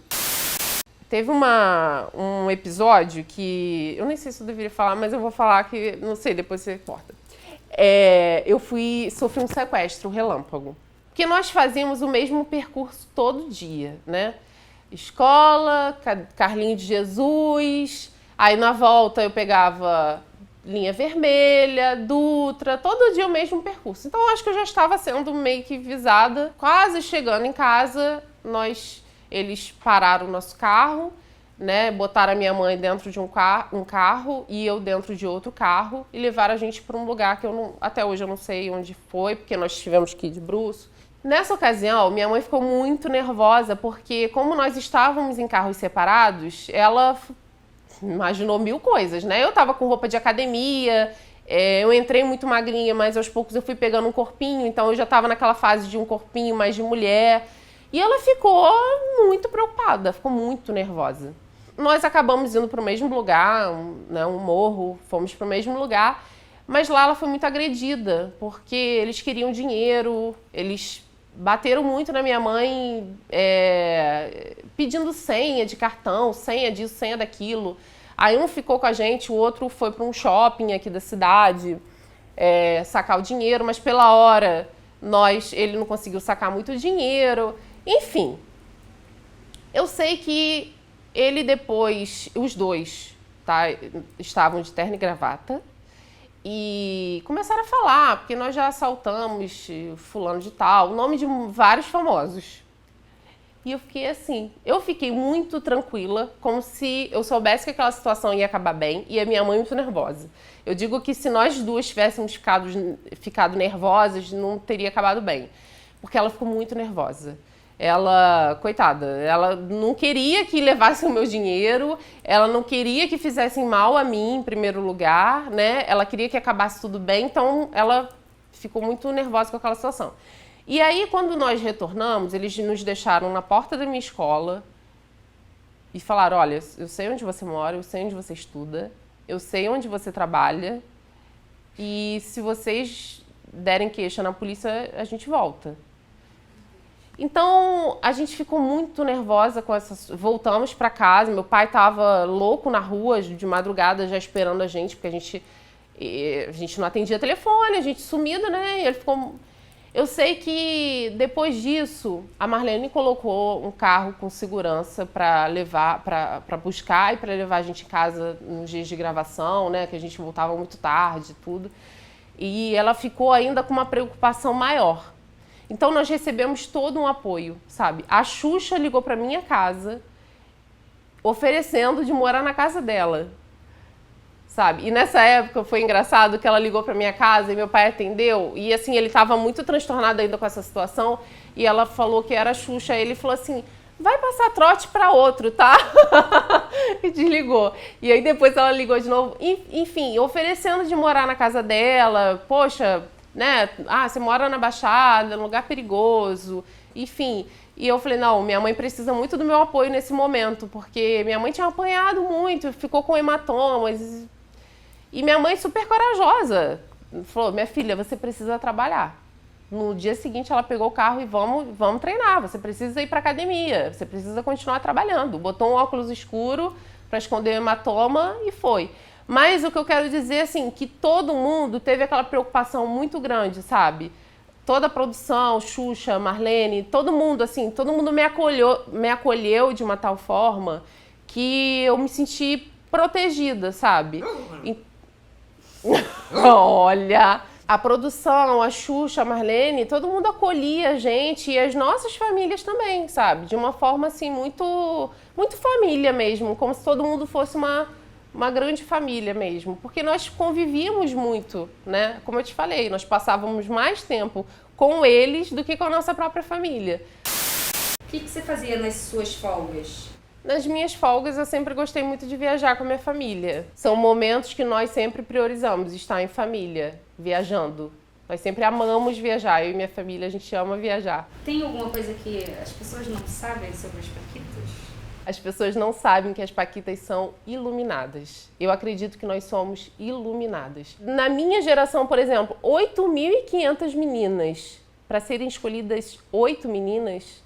Teve um episódio que... Eu nem sei se eu deveria falar, mas eu vou falar que... Não sei, depois você corta. Eu sofri um sequestro relâmpago. Porque nós fazíamos o mesmo percurso todo dia, né? Escola, Carlinho de Jesus... Aí na volta eu pegava linha vermelha, Dutra... Todo dia o mesmo percurso. Então eu acho que eu já estava sendo meio que visada. Quase chegando em casa, eles pararam o nosso carro, né? Botaram a minha mãe dentro de um carro e eu dentro de outro carro e levaram a gente para um lugar que até hoje eu não sei onde foi, porque nós tivemos que ir de bruço. Nessa ocasião, minha mãe ficou muito nervosa porque, como nós estávamos em carros separados, ela imaginou mil coisas, né? Eu estava com roupa de academia, Eu entrei muito magrinha, mas aos poucos eu fui pegando um corpinho, então eu já estava naquela fase de um corpinho mais de mulher. E ela ficou muito preocupada, ficou muito nervosa. Nós acabamos indo para o mesmo lugar, um morro, fomos para o mesmo lugar, mas lá ela foi muito agredida, porque eles queriam dinheiro, eles bateram muito na minha mãe, pedindo senha de cartão, senha disso, senha daquilo. Aí um ficou com a gente, o outro foi para um shopping aqui da cidade sacar o dinheiro, mas pela hora ele não conseguiu sacar muito dinheiro. Enfim, eu sei que ele depois, os dois, tá, estavam de terno e gravata e começaram a falar, porque nós já assaltamos fulano de tal, o nome de vários famosos. E eu fiquei assim, eu fiquei muito tranquila, como se eu soubesse que aquela situação ia acabar bem, e a minha mãe muito nervosa. Eu digo que se nós duas tivéssemos ficado nervosas, não teria acabado bem, porque ela ficou muito nervosa. Ela, coitada, ela não queria que levassem o meu dinheiro, ela não queria que fizessem mal a mim, em primeiro lugar, né? Ela queria que acabasse tudo bem, então ela ficou muito nervosa com aquela situação. E aí, quando nós retornamos, eles nos deixaram na porta da minha escola e falaram, olha, eu sei onde você mora, eu sei onde você estuda, eu sei onde você trabalha e se vocês derem queixa na polícia, a gente volta. Então, a gente ficou muito nervosa com essas... Voltamos para casa, meu pai estava louco na rua de madrugada já esperando a gente, porque a gente não atendia telefone, a gente sumida, né? E ele ficou... Eu sei que depois disso, a Marlene colocou um carro com segurança para levar, para buscar e para levar a gente em casa nos dias de gravação, né? Que a gente voltava muito tarde e tudo. E ela ficou ainda com uma preocupação maior. Então nós recebemos todo um apoio, sabe? A Xuxa ligou para minha casa, oferecendo de morar na casa dela, sabe? E nessa época foi engraçado que ela ligou para minha casa e meu pai atendeu. E assim, ele estava muito transtornado ainda com essa situação. E ela falou que era a Xuxa. Ele falou assim, vai passar trote para outro, tá? E desligou. E aí depois ela ligou de novo. Enfim, oferecendo de morar na casa dela. Poxa, né? Ah, você mora na Baixada, num lugar perigoso. Enfim. E eu falei, não, minha mãe precisa muito do meu apoio nesse momento. Porque minha mãe tinha apanhado muito, ficou com hematomas. E minha mãe super corajosa, falou, minha filha, você precisa trabalhar. No dia seguinte ela pegou o carro e vamos treinar, você precisa ir para academia, você precisa continuar trabalhando. Botou um óculos escuro para esconder o hematoma e foi. Mas o que eu quero dizer, assim, que todo mundo teve aquela preocupação muito grande, sabe? Toda a produção, Xuxa, Marlene, todo mundo, assim, todo mundo me acolheu de uma tal forma que eu me senti protegida, sabe? Olha, a produção, a Xuxa, a Marlene, todo mundo acolhia a gente e as nossas famílias também, sabe? De uma forma assim muito família mesmo, como se todo mundo fosse uma grande família mesmo, porque nós convivíamos muito, né? Como eu te falei, nós passávamos mais tempo com eles do que com a nossa própria família. O que você fazia nas suas folgas? Nas minhas folgas, eu sempre gostei muito de viajar com a minha família. São momentos que nós sempre priorizamos, estar em família, viajando. Nós sempre amamos viajar, eu e minha família, a gente ama viajar. Tem alguma coisa que as pessoas não sabem sobre as paquitas? As pessoas não sabem que as paquitas são iluminadas. Eu acredito que nós somos iluminadas. Na minha geração, por exemplo, 8.500 meninas. Para serem escolhidas 8 meninas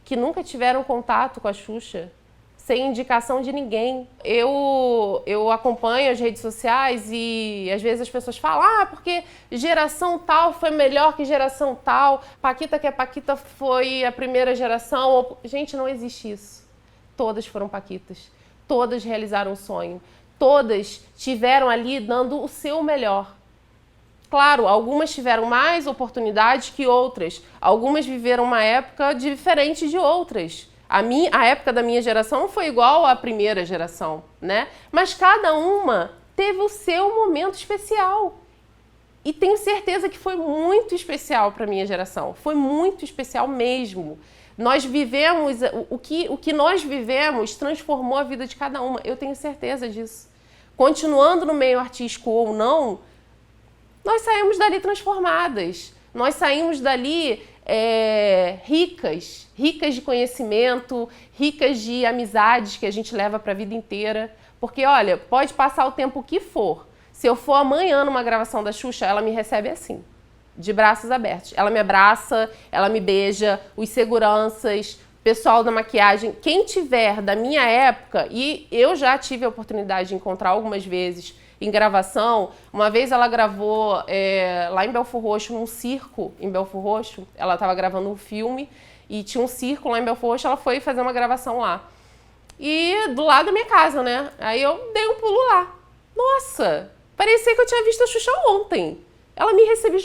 que nunca tiveram contato com a Xuxa, sem indicação de ninguém. Eu acompanho as redes sociais e às vezes as pessoas falam porque geração tal foi melhor que geração tal, Paquita que a Paquita foi a primeira geração. Gente, não existe isso. Todas foram Paquitas, todas realizaram um sonho, todas tiveram ali dando o seu melhor. Claro, algumas tiveram mais oportunidades que outras, algumas viveram uma época diferente de outras. A época da minha geração foi igual à primeira geração, né? Mas cada uma teve o seu momento especial. E tenho certeza que foi muito especial para a minha geração. Foi muito especial mesmo. Nós vivemos, o que nós vivemos transformou a vida de cada uma. Eu tenho certeza disso. Continuando no meio artístico ou não, nós saímos dali transformadas. Nós saímos dali ricas de conhecimento, ricas de amizades que a gente leva para a vida inteira. Porque, olha, pode passar o tempo que for. Se eu for amanhã numa gravação da Xuxa, ela me recebe assim, de braços abertos. Ela me abraça, ela me beija, os seguranças, pessoal da maquiagem, quem tiver da minha época, e eu já tive a oportunidade de encontrar algumas vezes em gravação. Uma vez ela gravou lá em Belford Roxo, num circo em Belford Roxo. Ela estava gravando um filme e tinha um circo lá em Belford Roxo, ela foi fazer uma gravação lá. E do lado da minha casa, né? Aí eu dei um pulo lá. Nossa, parecia que eu tinha visto a Xuxa ontem. Ela me recebeu.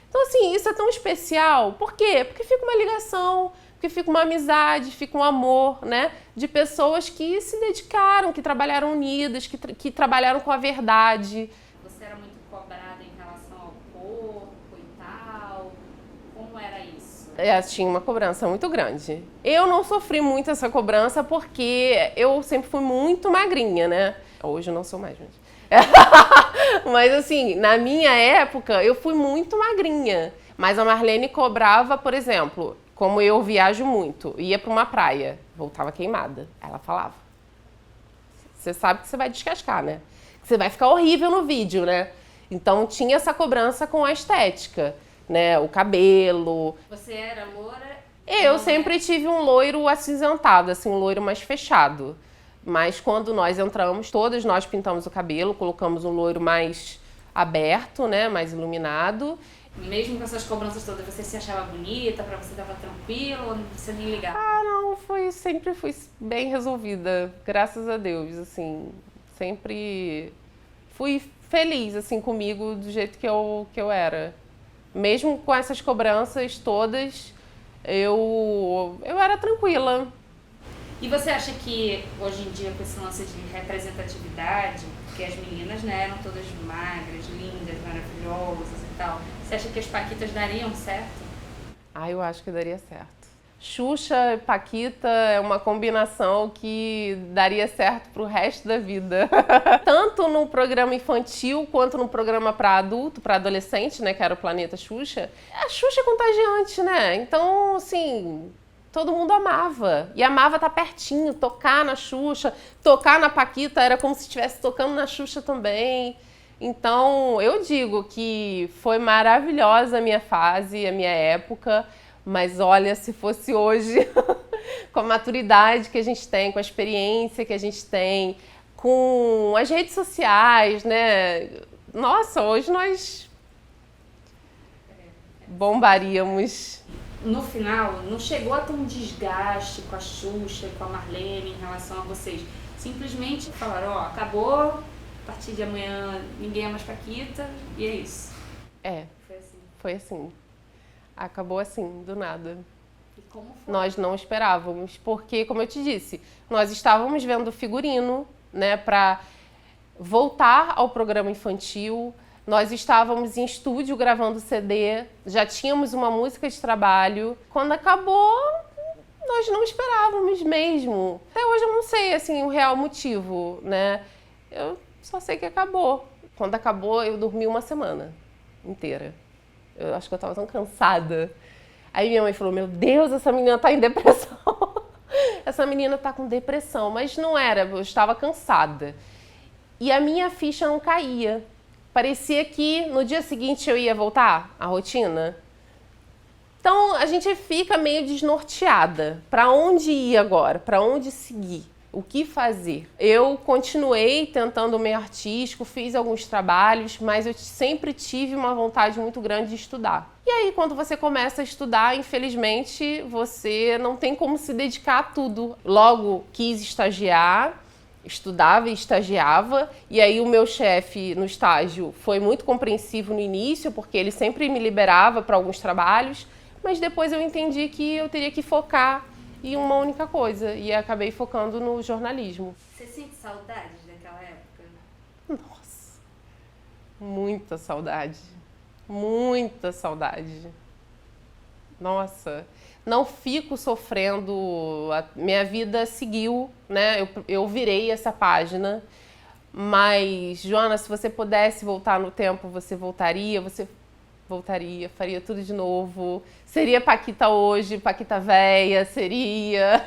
Então, assim, isso é tão especial. Por quê? Porque fica uma ligação, porque fica uma amizade, fica um amor, né? De pessoas que se dedicaram, que trabalharam unidas, que trabalharam com a verdade. Você era muito cobrada em relação ao corpo e tal? Como era isso? Tinha uma cobrança muito grande. Eu não sofri muito essa cobrança porque eu sempre fui muito magrinha, né? Hoje eu não sou mais, gente. Mas assim, na minha época, eu fui muito magrinha. Mas a Marlene cobrava, por exemplo, como eu viajo muito, ia para uma praia, voltava queimada. Ela falava, você sabe que você vai descascar, né? Que você vai ficar horrível no vídeo, né? Então tinha essa cobrança com a estética, né? O cabelo. Você era loura? Eu sempre tive um loiro acinzentado, assim, um loiro mais fechado. Mas quando nós entramos, todas nós pintamos o cabelo, colocamos um loiro mais aberto, né? Mais iluminado. Mesmo com essas cobranças todas, você se achava bonita, pra você tava tranquilo, ou você nem ligava? Não, sempre fui bem resolvida, graças a Deus, assim, sempre fui feliz, assim, comigo do jeito que eu era. Mesmo com essas cobranças todas, eu era tranquila. E você acha que hoje em dia, com esse lance de representatividade, que as meninas, né, eram todas magras, lindas, maravilhosas e tal, você acha que as paquitas dariam certo? Eu acho que daria certo. Xuxa e Paquita é uma combinação que daria certo pro resto da vida. Tanto no programa infantil quanto no programa para adulto, para adolescente, né, que era o Planeta Xuxa. A Xuxa é contagiante, né? Então, assim, todo mundo amava. E amava estar pertinho, tocar na Xuxa, tocar na Paquita, era como se estivesse tocando na Xuxa também. Então, eu digo que foi maravilhosa a minha fase, a minha época. Mas olha, se fosse hoje, com a maturidade que a gente tem, com a experiência que a gente tem, com as redes sociais, né? Nossa, hoje nós bombaríamos. No final, não chegou a ter um desgaste com a Xuxa e com a Marlene em relação a vocês. Simplesmente falaram, acabou, a partir de amanhã ninguém é mais Paquita, e é isso. Foi assim. Acabou assim, do nada. E como foi? Nós não esperávamos, porque, como eu te disse, nós estávamos vendo o figurino, né, para voltar ao programa infantil. Nós estávamos em estúdio gravando CD, já tínhamos uma música de trabalho. Quando acabou, nós não esperávamos mesmo. Até hoje eu não sei, assim, o real motivo, né? Eu só sei que acabou. Quando acabou, eu dormi uma semana inteira. Eu acho que eu estava tão cansada. Aí minha mãe falou, meu Deus, essa menina tá em depressão. Essa menina tá com depressão. Mas não era, eu estava cansada. E a minha ficha não caía. Parecia que no dia seguinte eu ia voltar à rotina. Então a gente fica meio desnorteada. Para onde ir agora? Para onde seguir? O que fazer? Eu continuei tentando o meio artístico, fiz alguns trabalhos, mas eu sempre tive uma vontade muito grande de estudar. E aí, quando você começa a estudar, infelizmente, você não tem como se dedicar a tudo. Logo, quis estagiar, estudava e estagiava, e aí o meu chefe no estágio foi muito compreensivo no início, porque ele sempre me liberava para alguns trabalhos, mas depois eu entendi que eu teria que focar em uma única coisa, e acabei focando no jornalismo. Você sente saudades daquela época? Nossa, muita saudade, muita saudade. Nossa, não fico sofrendo, a minha vida seguiu, né? Eu virei essa página, Mas, Joana, se você pudesse voltar no tempo, você voltaria? Você voltaria, faria tudo de novo? Seria Paquita hoje, Paquita véia? Seria?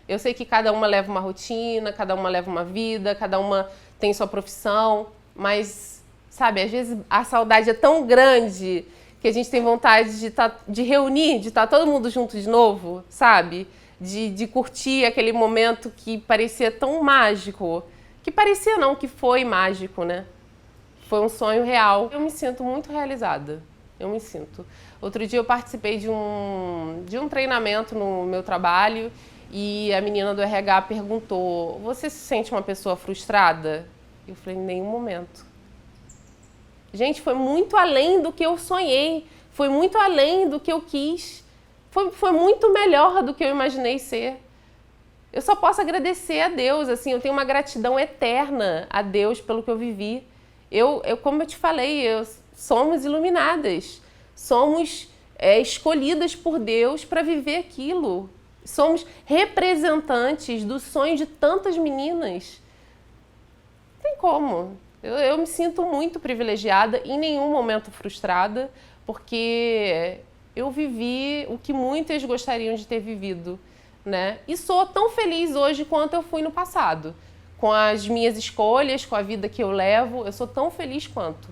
Eu sei que cada uma leva uma rotina, cada uma leva uma vida, cada uma tem sua profissão, mas, sabe, às vezes a saudade é tão grande que a gente tem vontade de reunir, de estar todo mundo junto de novo, sabe? De curtir aquele momento que parecia tão mágico. Que parecia não, que foi mágico, né? Foi um sonho real. Eu me sinto muito realizada. Eu me sinto. Outro dia eu participei de um treinamento no meu trabalho e a menina do RH perguntou: você se sente uma pessoa frustrada? Eu falei: em nenhum momento. Gente, foi muito além do que eu sonhei. Foi muito além do que eu quis. Foi muito melhor do que eu imaginei ser. Eu só posso agradecer a Deus, assim, eu tenho uma gratidão eterna a Deus pelo que eu vivi. Como eu te falei, somos iluminadas, somos escolhidas por Deus para viver aquilo. Somos representantes do sonho de tantas meninas. Não tem como. Eu me sinto muito privilegiada, em nenhum momento frustrada, porque eu vivi o que muitas gostariam de ter vivido. Né? E sou tão feliz hoje quanto eu fui no passado. Com as minhas escolhas, com a vida que eu levo, eu sou tão feliz quanto.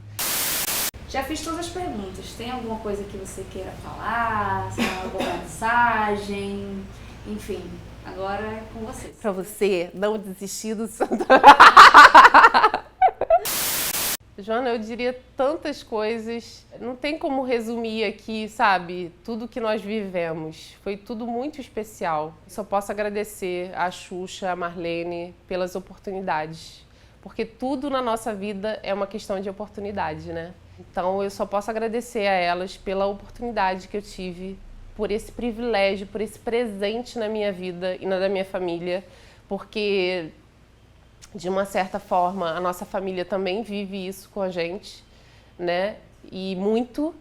Já fiz todas as perguntas. Tem alguma coisa que você queira falar? Alguma mensagem? Enfim, agora é com você. Pra você não desistir do santo. Joana, eu diria tantas coisas, não tem como resumir aqui, sabe, tudo que nós vivemos. Foi tudo muito especial. Só posso agradecer a Xuxa, a Marlene, pelas oportunidades. Porque tudo na nossa vida é uma questão de oportunidade, né? Então eu só posso agradecer a elas pela oportunidade que eu tive, por esse privilégio, por esse presente na minha vida e na da minha família, porque de uma certa forma, a nossa família também vive isso com a gente, né? E muito.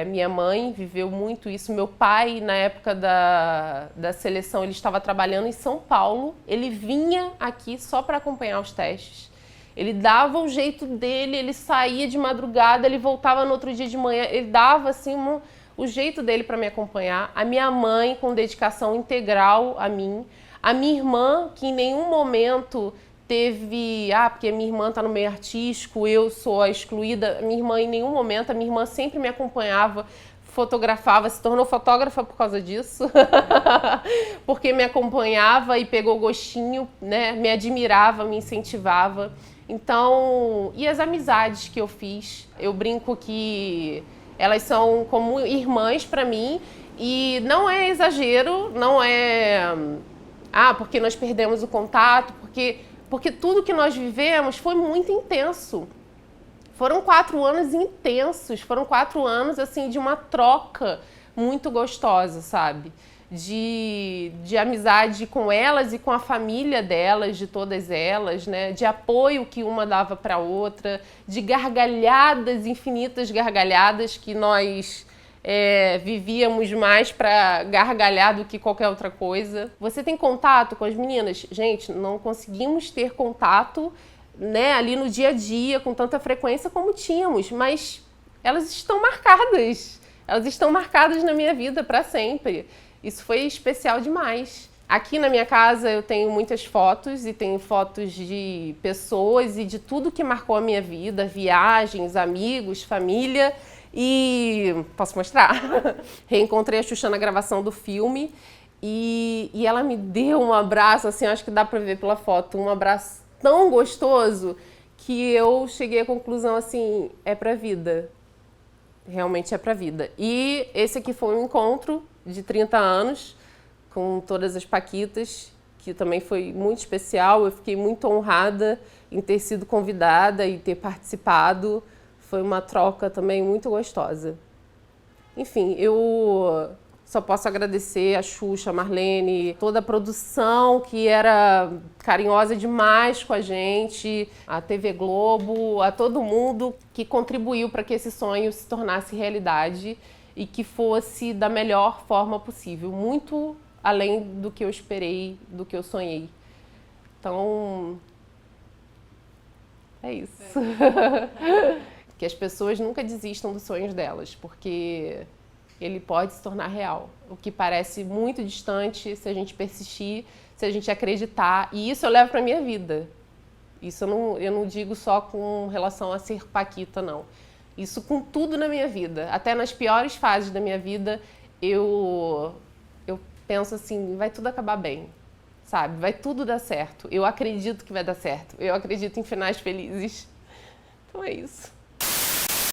Minha mãe viveu muito isso. Meu pai, na época da seleção, ele estava trabalhando em São Paulo. Ele vinha aqui só para acompanhar os testes. Ele dava o jeito dele, ele saía de madrugada, ele voltava no outro dia de manhã. Ele dava, assim, o jeito dele para me acompanhar. A minha mãe, com dedicação integral a mim. A minha irmã, que em nenhum momento teve... porque minha irmã está no meio artístico, eu sou a excluída. Minha irmã, em nenhum momento, a minha irmã sempre me acompanhava, fotografava, se tornou fotógrafa por causa disso. Porque me acompanhava e pegou gostinho, né? Me admirava, me incentivava. Então, e as amizades que eu fiz? Eu brinco que elas são como irmãs para mim e não é exagero, não é... porque nós perdemos o contato, porque tudo que nós vivemos foi muito intenso. Foram 4 anos intensos, foram 4 anos assim, de uma troca muito gostosa, sabe? De amizade com elas e com a família delas, de todas elas, né? De apoio que uma dava para a outra, de gargalhadas, infinitas gargalhadas que nós... vivíamos mais para gargalhar do que qualquer outra coisa. Você tem contato com as meninas? Gente, não conseguimos ter contato, né, ali no dia a dia com tanta frequência como tínhamos, mas elas estão marcadas. Elas estão marcadas na minha vida para sempre. Isso foi especial demais. Aqui na minha casa eu tenho muitas fotos e tenho fotos de pessoas e de tudo que marcou a minha vida, viagens, amigos, família. E posso mostrar? Reencontrei a Xuxa na gravação do filme e ela me deu um abraço, assim, acho que dá pra ver pela foto, um abraço tão gostoso que eu cheguei à conclusão, assim, é pra vida. Realmente é pra vida. E esse aqui foi um encontro de 30 anos com todas as Paquitas, que também foi muito especial. Eu fiquei muito honrada em ter sido convidada e ter participado. Foi uma troca também muito gostosa. Enfim, eu só posso agradecer a Xuxa, a Marlene, toda a produção que era carinhosa demais com a gente, a TV Globo, a todo mundo que contribuiu para que esse sonho se tornasse realidade e que fosse da melhor forma possível, muito além do que eu esperei, do que eu sonhei. Então, É isso. Que as pessoas nunca desistam dos sonhos delas, porque ele pode se tornar real. O que parece muito distante, se a gente persistir, se a gente acreditar. E isso eu levo para minha vida. Isso eu não digo só com relação a ser paquita, não. Isso com tudo na minha vida. Até nas piores fases da minha vida, eu penso assim, vai tudo acabar bem, sabe? Vai tudo dar certo. Eu acredito que vai dar certo. Eu acredito em finais felizes. Então é isso.